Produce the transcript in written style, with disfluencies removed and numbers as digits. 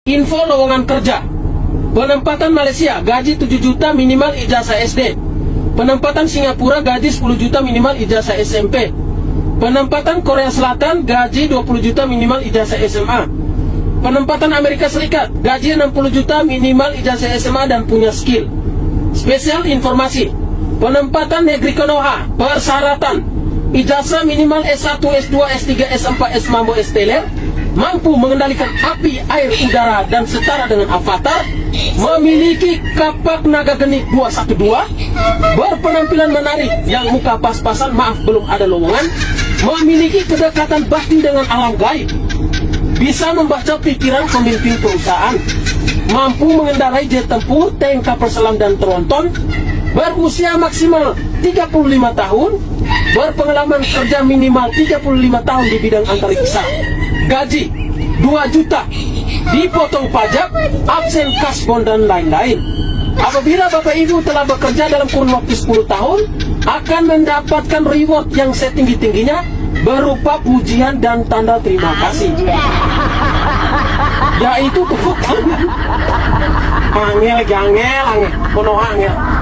Info lowongan kerja. Penempatan Malaysia, gaji 7 juta minimal ijazah SD. Penempatan Singapura, gaji 10 juta minimal ijazah SMP. Penempatan Korea Selatan, gaji 20 juta minimal ijazah SMA. Penempatan Amerika Serikat, gaji 60 juta minimal ijazah SMA dan punya skill. Spesial informasi. Penempatan Negeri Konoha, persyaratan ijazah minimal S1, S2, S3, S4, S5, S-Teler, mampu mengendalikan api, air, udara, dan setara dengan avatar, memiliki kapak naga geni 212, berpenampilan menarik yang muka pas-pasan, maaf belum ada lowongan, memiliki kedekatan batin dengan alam gaib, bisa membaca pikiran pemimpin perusahaan, mampu mengendarai jet tempur, tank, kapal selam, dan tronton, berusia maksimal 35 tahun, berpengalaman kerja minimal 35 tahun di bidang antariksa. Gaji 2 juta, dipotong pajak, absen kasbon dan lain-lain. Apabila Bapak Ibu telah bekerja dalam kurun waktu 10 tahun, akan mendapatkan reward yang setinggi-tingginya berupa pujian dan tanda terima kasih. Yaitu tepuk tangan. Angel, kono angel.